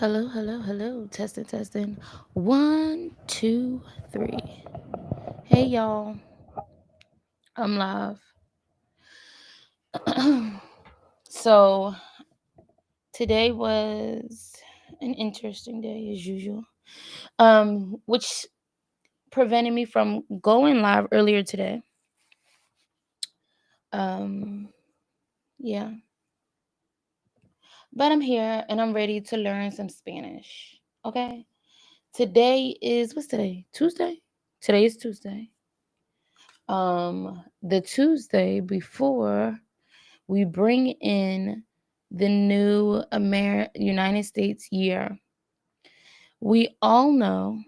Hello, hello, hello. Testing, testing. One, two, three. Hey, y'all. I'm live. So, today was an interesting day as usual, which prevented me from going live earlier today. Um, yeah. But I'm here and I'm ready to learn some Spanish. Okay. Today is, what's today? Tuesday? Today is Tuesday. The Tuesday before we bring in the new United States year. We all know,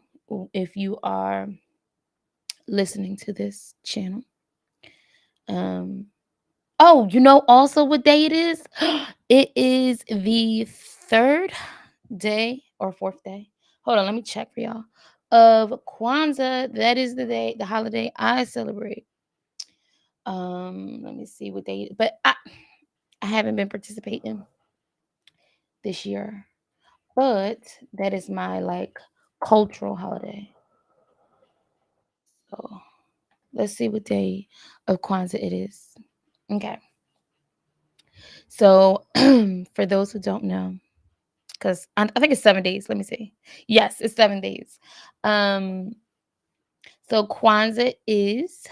if you are listening to this channel. Oh, you know also what day it is? It is the third day or fourth day. Hold on, let me check for y'all. Of Kwanzaa. That is the holiday I celebrate. Let me see what day, but I haven't been participating this year. But that is my cultural holiday. So let's see what day of Kwanzaa it is. Okay. So for those who don't know, because I think it's 7 days. Let me see. Yes, it's 7 days. Um, so Kwanzaa is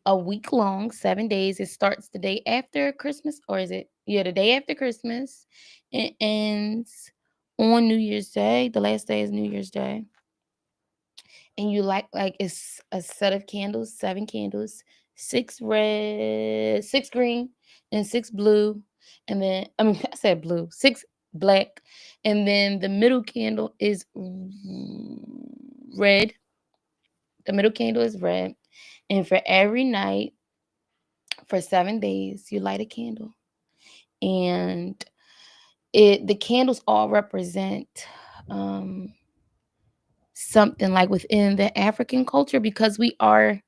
a week long, 7 days. It starts the day after Christmas, or is it? Yeah, the day after Christmas. It ends on New Year's Day. The last day is New Year's Day. And you like it's a set of candles, 7 candles, 6 red, 6 green, and 6 blue. And then I said blue, 6 black. And then the middle candle is red. The middle candle is red. And for every night for 7 days, you light a candle. And the candles all represent um something like within the African culture, because we are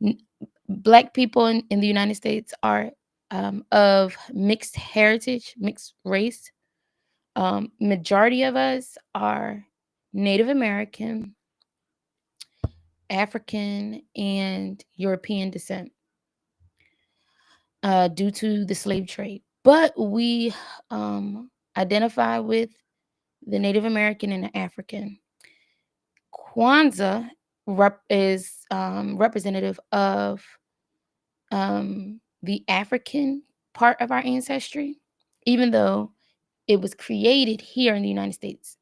n- Black people in the United States are of mixed heritage, mixed race. Majority of us are Native American, African, and European descent, due to the slave trade. But we identify with the Native American and the African. Kwanzaa is representative of the African part of our ancestry, even though it was created here in the United States.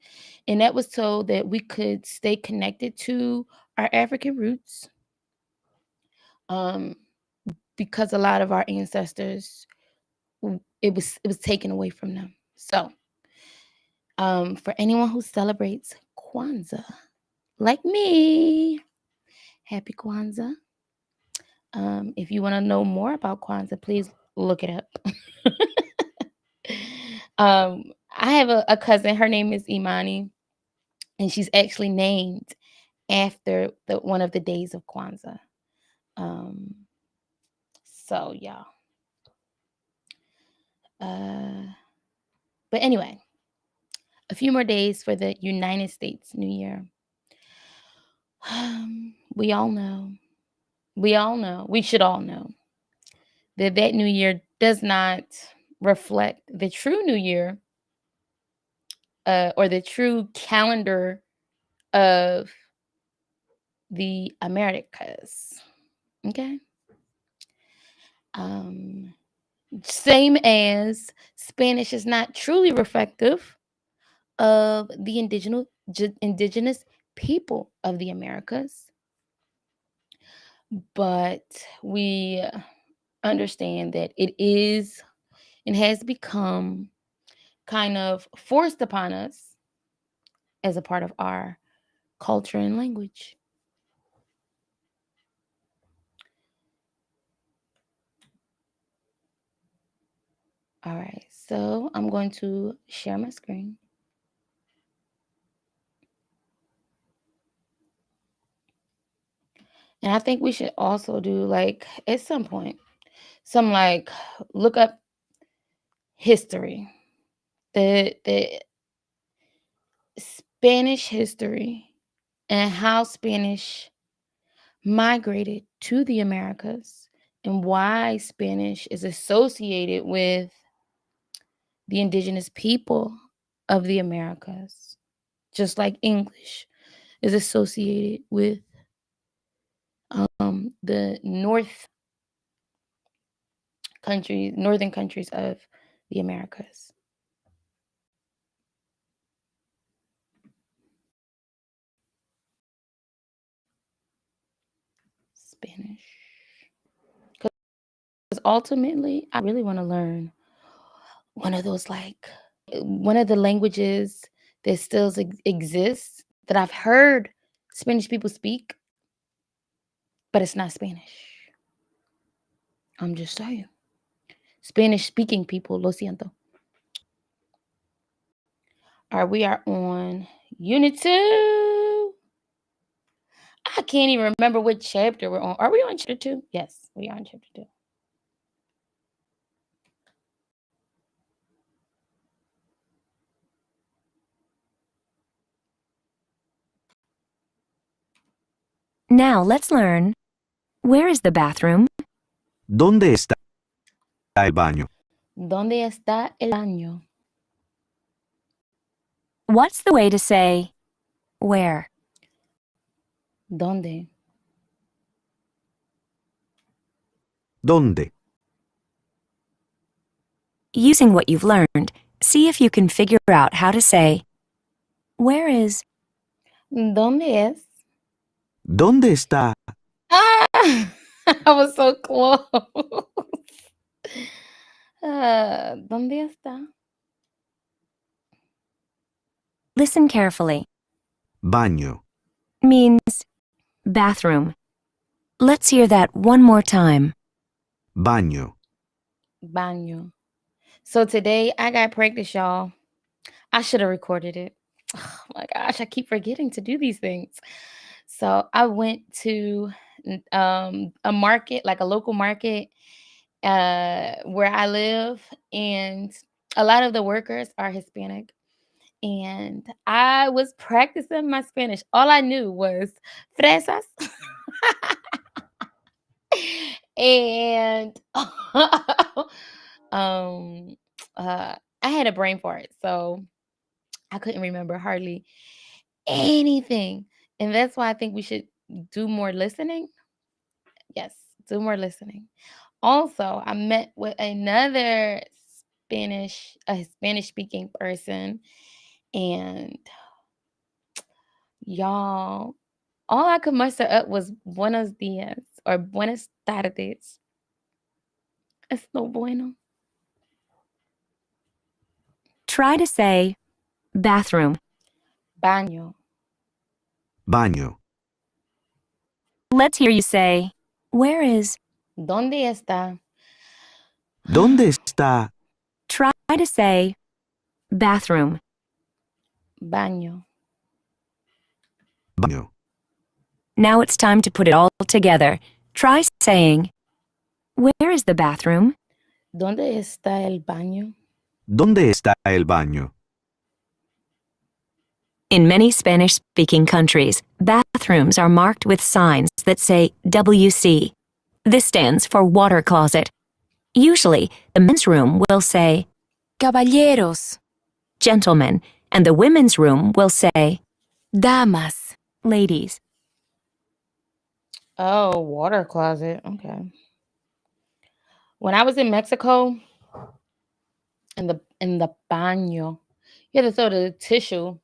And that was so that we could stay connected to our African roots, um, because a lot of our ancestors, it was taken away from them. So, for anyone who celebrates Kwanzaa, like me, happy Kwanzaa. If you want to know more about Kwanzaa, please look it up. I have a cousin. Her name is Imani, and she's actually named after one of the days of Kwanzaa. Um, so yeah. Uh, but anyway, a few more days for the United States New Year. We all know. We should all know that New Year does not reflect the true New Year, or the true calendar of the Americas. Okay. Um, Same as Spanish is not truly reflective of the indigenous people of the Americas, but we understand that it is and has become kind of forced upon us as a part of our culture and language. All right, so I'm going to share my screen. And I think we should also do, at some point, some look up history. The Spanish history and how Spanish migrated to the Americas and why Spanish is associated with the indigenous people of the Americas, just like English is associated with the northern countries of the Americas. Spanish. Because ultimately, I really want to learn one of those, like, one of the languages that still exists that I've heard Spanish people speak, but it's not Spanish. I'm just saying. Spanish speaking people, lo siento. All right, we are on Unit 2. I can't even remember what chapter we're on. Are we on chapter 2? Yes, we are on chapter 2. Now let's learn. Where is the bathroom? ¿Dónde está el baño? ¿Dónde está el baño? What's the way to say where? ¿Dónde? ¿Dónde? Using what you've learned, see if you can figure out how to say, where is? ¿Dónde es? ¿Dónde está? Ah! I was so close. ¿Dónde está? Listen carefully. Baño. Means bathroom. Let's hear that one more time. Baño. Baño. So today I got practice, y'all. I should have recorded it. Oh my gosh, I keep forgetting to do these things. So I went to a market, like a local market, where I live, and a lot of the workers are Hispanic. And I was practicing my Spanish. All I knew was fresas. And um I had a brain fart, so I couldn't remember hardly anything. And that's why I think we should do more listening. Yes, do more listening. Also, I met with another a Spanish speaking person, and y'all, all I could muster up was buenos dias or buenas tardes. Es no bueno. Try to say bathroom. Baño. Baño. Let's hear you say, where is? ¿Dónde está? ¿Dónde está? Try to say bathroom. Baño. Baño. Now it's time to put it all together. Try saying, where is the bathroom? ¿Dónde está el baño? ¿Dónde está el baño? In many Spanish-speaking countries, bathrooms are marked with signs that say WC. This stands for water closet. Usually, the men's room will say caballeros, gentlemen, and the women's room will say damas, ladies. Oh, water closet. Okay. When I was in Mexico, in the baño, you had to throw the tissue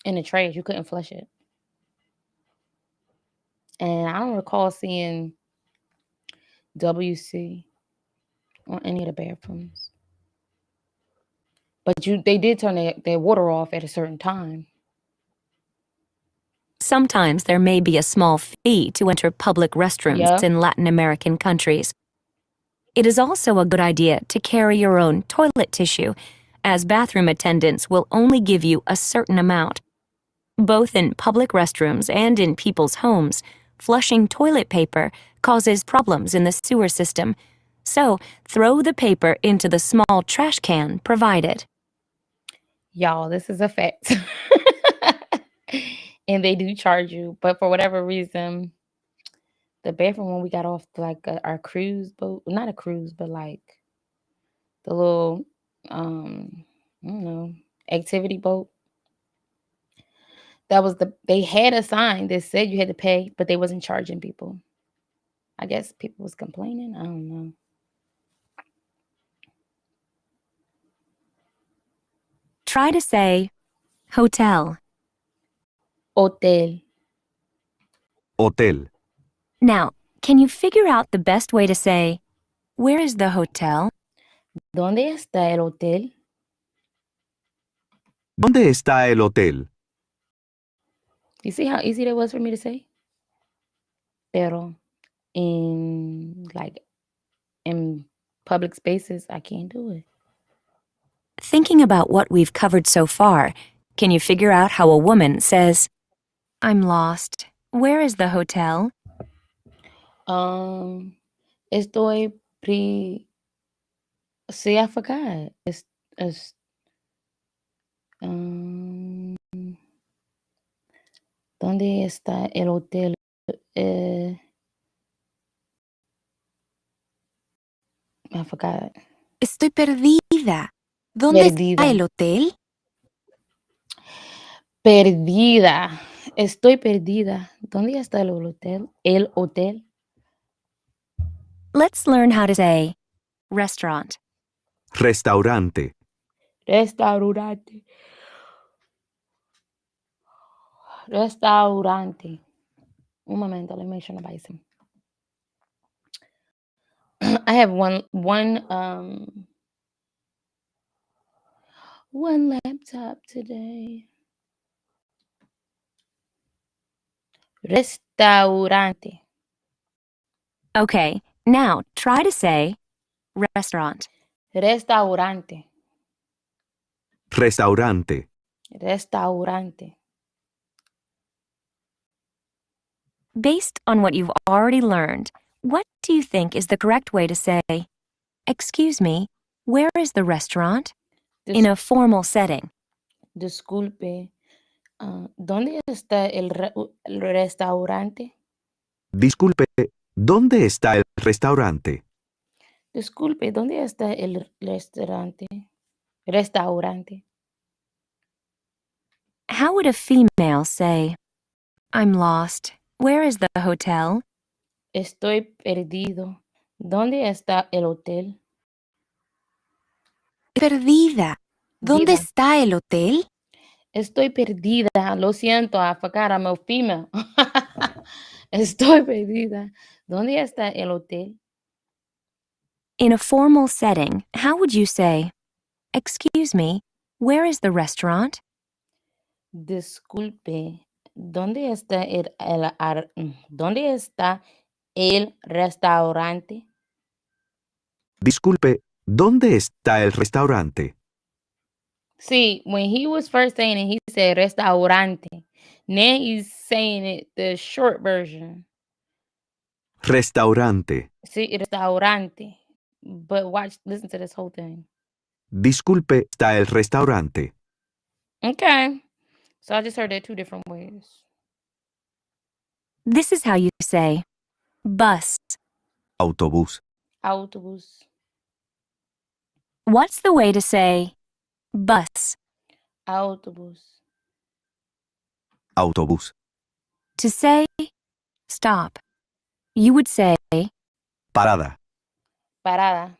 in the trash. You couldn't flush it. And I don't recall seeing WC on any of the bathrooms. But they did turn their water off at a certain time. Sometimes there may be a small fee to enter public restrooms Yeah. in Latin American countries. It is also a good idea to carry your own toilet tissue, as bathroom attendants will only give you a certain amount. Both in public restrooms and in people's homes, flushing toilet paper causes problems in the sewer system, so throw the paper into the small trash can provided. Y'all, this is a fact. and they do charge you. But for whatever reason, the bathroom when we got off like our cruise boat, not a cruise, but like the little I don't know, activity boat. They had a sign that said you had to pay, but they wasn't charging people. I guess people was complaining. I don't know. Try to say hotel. Hotel. Hotel. Now, can you figure out the best way to say, where is the hotel? ¿Dónde está el hotel? ¿Dónde está el hotel? You see how easy that was for me to say? Pero in public spaces, I can't do it. Thinking about what we've covered so far, can you figure out how a woman says, I'm lost. Where is the hotel? Estoy See, I forgot. It's ¿Dónde está el hotel? I forgot. Estoy perdida. ¿Dónde Perdida. está el hotel? Perdida. Estoy perdida. ¿Dónde está el hotel? El hotel. Let's learn how to say restaurant. Restaurante. Restaurante. Restaurante. Un momento, let me make sure nobody's in. I have one laptop today. Restaurante. Okay, now try to say restaurant. Restaurante. Restaurante. Restaurante. Based on what you've already learned, what do you think is the correct way to say, excuse me, where is the restaurant? In a formal setting. Disculpe, ¿dónde está el restaurante? Disculpe, ¿dónde está el restaurante? Disculpe, ¿dónde está el restaurante? Restaurante. How would a female say, I'm lost. Where is the hotel? Estoy perdido. ¿Dónde está el hotel? Perdida. ¿Dónde Perdida. está el hotel? Estoy perdida. Lo siento, I forgot I'm a female. Estoy perdida. ¿Dónde está el hotel? In a formal setting, how would you say, excuse me, where is the restaurant? Disculpe, ¿dónde está ¿dónde está el restaurante? Disculpe, ¿dónde está el restaurante? See, when he was first saying it, he said restaurante. Now he's saying it the short version. Restaurante. See, restaurante. But listen to this whole thing. Disculpe, ¿está el restaurante? Okay. So I just heard that two different ways. This is how you say bus. Autobús. Autobus. What's the way to say bus? Autobus. Autobús. To say stop, you would say, Parada. Parada.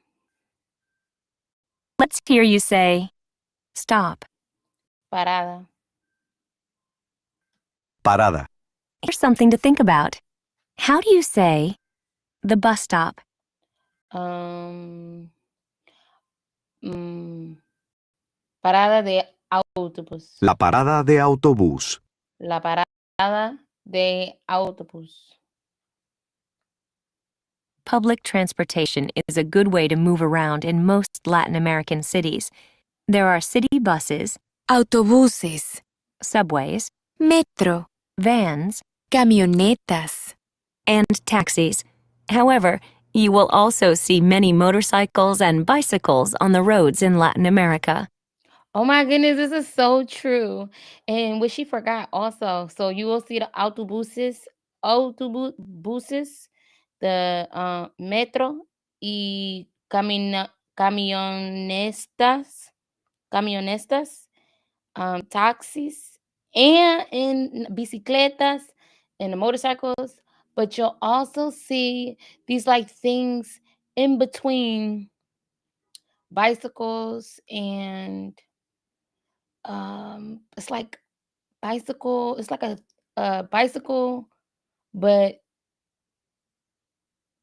let's hear you say stop. Parada. Parada. Here's something to think about. How do you say the bus stop? Parada de autobús. La parada de autobús. La parada de autobús. Public transportation is a good way to move around in most Latin American cities. There are city buses, Autobuses. subways, Metro. vans, Camionetas. and taxis. However, you will also see many motorcycles and bicycles on the roads in Latin America. Oh my goodness, this is so true. And what she forgot also, so you will see the autobuses, the metro y camionestas, taxis, and in bicicletas and the motorcycles. But you'll also see these like things in between bicycles and it's like bicycle. It's like a bicycle, but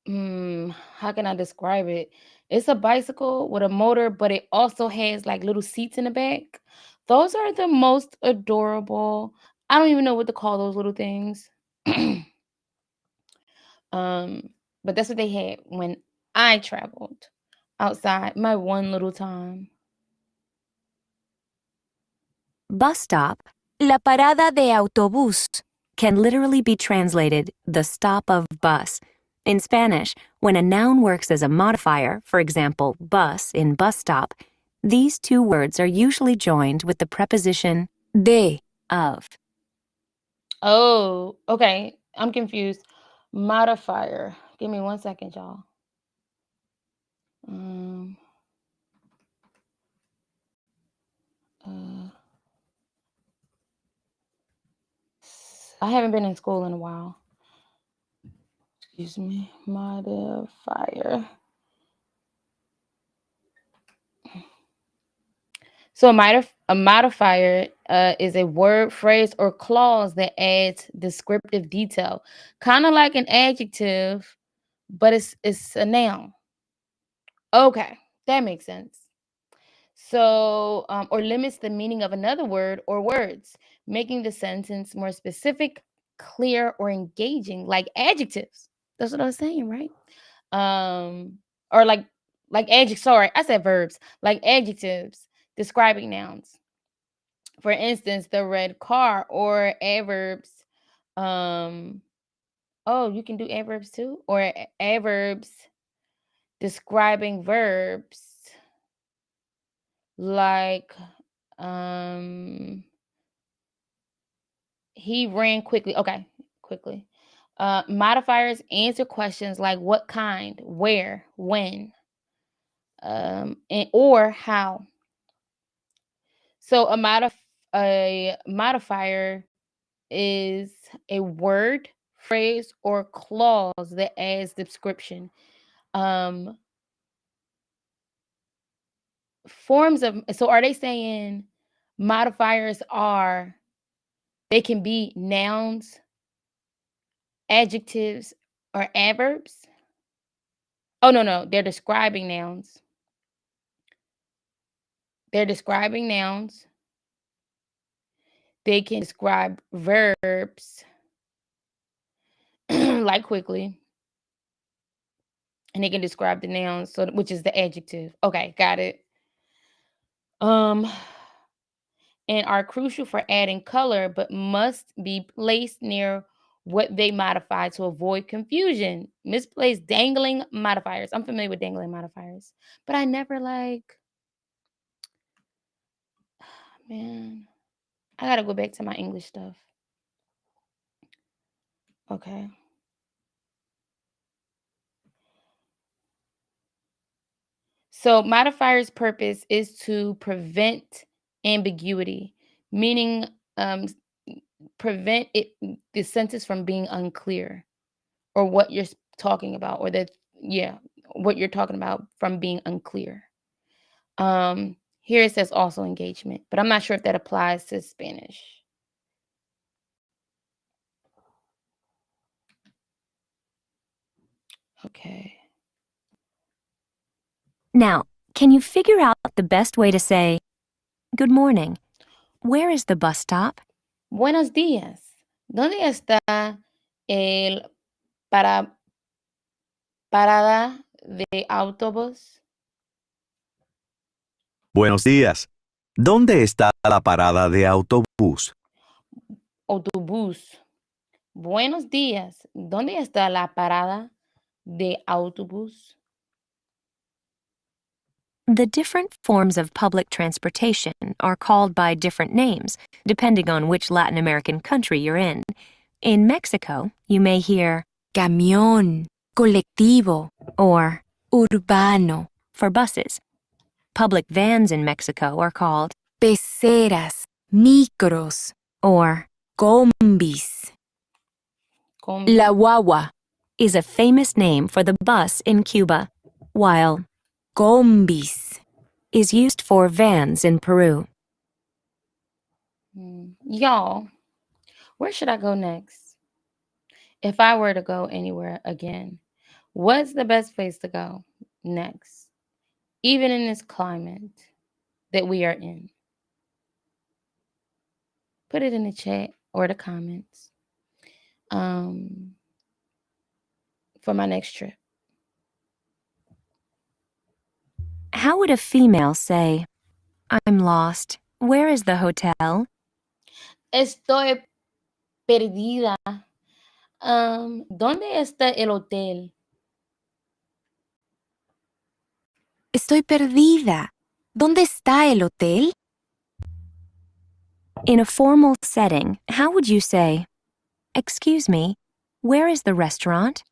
how can I describe it? It's a bicycle with a motor, but it also has like little seats in the back. Those are the most adorable. I don't even know what to call those little things. um, but that's what they had when I traveled outside my one little time. Bus stop La parada de autobús. can literally be translated the stop of bus. In Spanish, when a noun works as a modifier, for example, bus in bus stop, these two words are usually joined with the preposition De. of. Oh, okay. I'm confused. Modifier. Give me 1 second, y'all. Um, uh, I haven't been in school in a while. Excuse me. Modifier. So a modifier is a word, phrase, or clause that adds descriptive detail, kind of like an adjective, but it's a noun. Okay, that makes sense. So, or limits the meaning of another word or words, making the sentence more specific, clear, or engaging, like adjectives. That's what I was saying, right? Or like adjectives. Sorry, I said verbs, like adjectives describing nouns. For instance, the red car or adverbs. Um, oh, you can do adverbs too, or adverbs describing verbs like he ran quickly. Okay, quickly. Modifiers answer questions like what kind, where, when, and or how. So a modifier is a word, phrase, or clause that adds description. Um, Forms of so are they saying modifiers are they can be nouns, adjectives, or adverbs? Oh no, they're describing nouns. They're describing nouns. They can describe verbs like quickly. And they can describe the nouns, so which is the adjective. Okay, got it. Um and are crucial for adding color, but must be placed near what they modify to avoid confusion. Misplaced dangling modifiers. I'm familiar with dangling modifiers, but I never man, I gotta go back to my English stuff. Okay. So modifier's purpose is to prevent ambiguity, meaning prevent the sentence from being unclear or what you're talking about or that yeah, what you're talking about from being unclear. Here it says also engagement, but I'm not sure if that applies to Spanish. Okay. Now, can you figure out the best way to say, good morning? Where is the bus stop? Buenos días. ¿Dónde está el parada de autobús? Buenos días. ¿Dónde está la parada de autobús? Autobús. Buenos días. ¿Dónde está la parada de autobús? The different forms of public transportation are called by different names, depending on which Latin American country you're in. In Mexico, you may hear camión, colectivo, or urbano, for buses. Public vans in Mexico are called peceras, micros, or combis. Combi. La guagua, is a famous name for the bus in Cuba, while combis. is used for vans in Peru. Y'all, where should I go next? If I were to go anywhere again, what's the best place to go next? Even in this climate that we are in. Put it in the chat or the comments for my next trip. How would a female say, I'm lost. Where is the hotel? Estoy perdida. ¿Dónde está el hotel? Estoy perdida. ¿Dónde está el hotel? In a formal setting, how would you say, excuse me, where is the restaurant?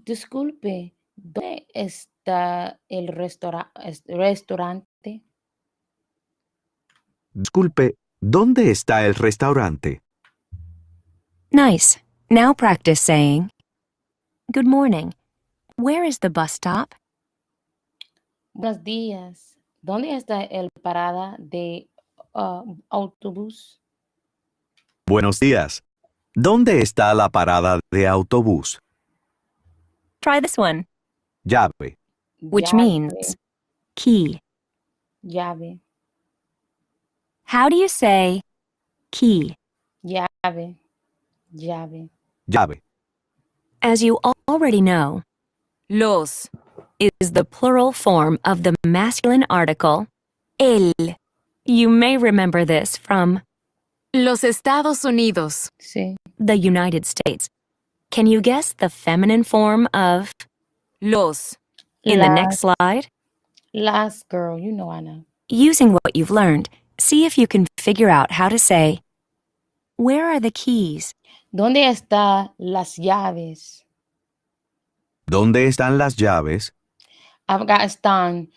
Disculpe, ¿dónde está el restaurante? Disculpe, ¿dónde está el restaurante? Nice. Now practice saying, good morning. Where is the bus stop? Buenos días. ¿Dónde está el parada de autobús? Buenos días. ¿Dónde está la parada de autobús? Try this one, Llave. which Llave, means key. llave, How do you say key? llave, llave. Llave. As you already know, Los, is the plural form of the masculine article. el, You may remember this from los Estados Unidos. Sí. the United States. Can you guess the feminine form of Los, in the next slide? Last girl, you know I know. Using what you've learned, see if you can figure out how to say, where are the keys? ¿Dónde están las llaves? ¿Dónde están las llaves? I've got están.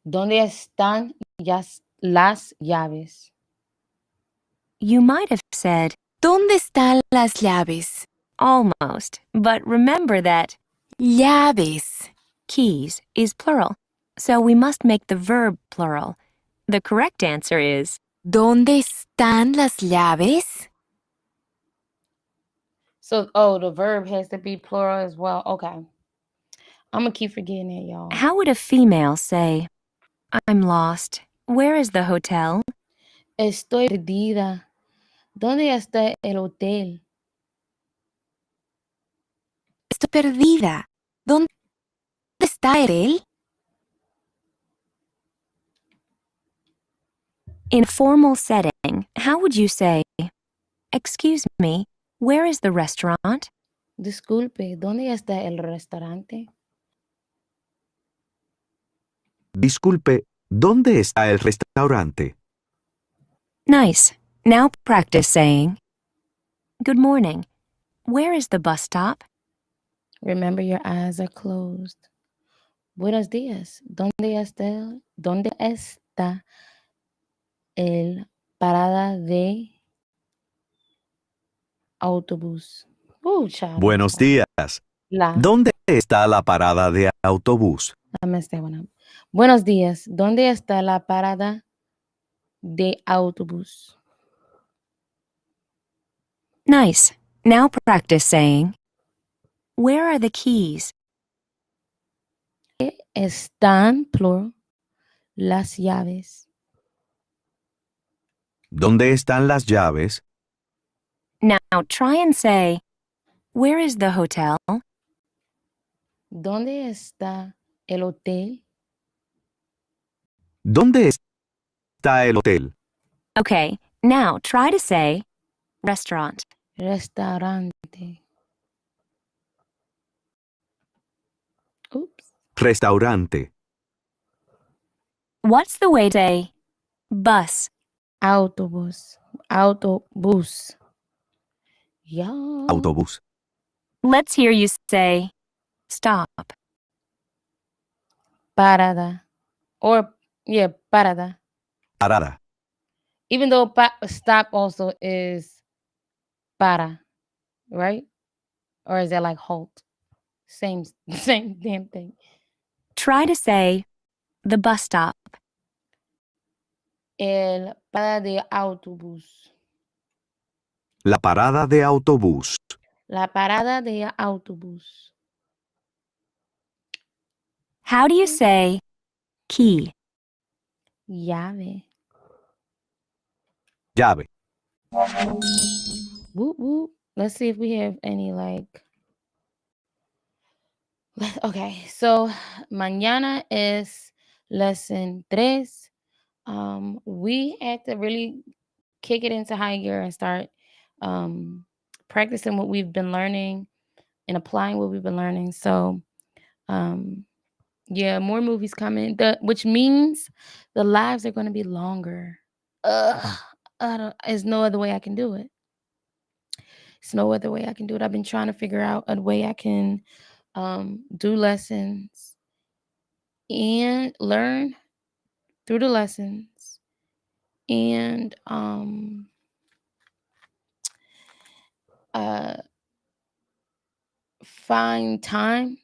¿Dónde están las llaves? You might have said ¿Dónde están las llaves? almost, but remember that Llaves. keys is plural, so we must make the verb plural. The correct answer is ¿Dónde están las llaves? So, the verb has to be plural as well. Okay. I'm going to keep forgetting it, y'all. how would a female say, I'm lost. Where is the hotel? Estoy perdida. ¿Dónde está el hotel? Estoy perdida. ¿Dónde está el? In a formal setting, how would you say, excuse me, where is the restaurant? Disculpe, ¿dónde está el restaurante? Disculpe, ¿dónde está el restaurante? Nice. Now practice saying, good morning. Where is the bus stop? Remember, your eyes are closed. Buenos días. ¿Dónde está el parada de autobús? Child. Buenos días. La. ¿Dónde está la parada de autobús? I messed that one up. Buenos días. ¿Dónde está la parada de autobús? Nice. Now practice saying, where are the keys? Están, plural, las llaves. ¿Dónde están las llaves? Now try and say, where is the hotel? ¿Dónde está el hotel? ¿Dónde está el hotel? Okay, now try to say, restaurant. Restaurante. Oops. Restaurante. What's the way to say bus? Autobus. Autobus. Yeah. Autobús. Let's hear you say stop. Parada. Or, yeah, parada. Parada. Even though stop also is para, right? Or is that like halt? Same same damn thing. Try to say the bus stop. El parada de autobús. La parada de autobús. La parada de autobús. How do you say key? Llave. Llave. Whoop whoop. Let's see if we have any like. Okay, so mañana es lesson 3. We had to really kick it into high gear and start practicing what we've been learning and applying what we've been learning. So, yeah, more movies coming, which means the lives are going to be longer. There's no other way I can do it. There's no other way I can do it. I've been trying to figure out a way I can do lessons and learn through the lessons and find time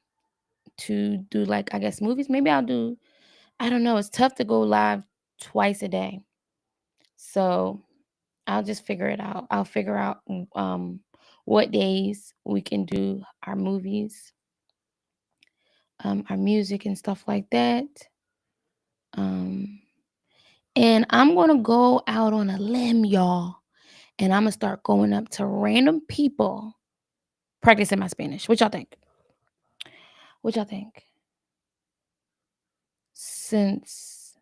to do, like, I guess, movies. Maybe I don't know. It's tough to go live twice a day. So I'll just figure it out. I'll figure out what days we can do our movies, our music and stuff like that. And I'm going to go out on a limb, y'all. And I'm going to start going up to random people practicing my Spanish. What y'all think? What y'all think? Since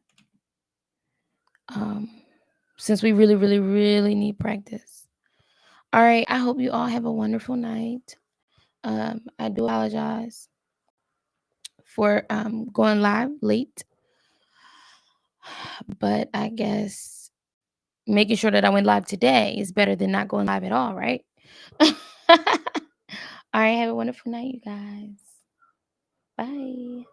we really, really, really need practice. All right. I hope you all have a wonderful night. I do apologize for going live late. But I guess making sure that I went live today is better than not going live at all, right? All right. Have a wonderful night, you guys. Bye.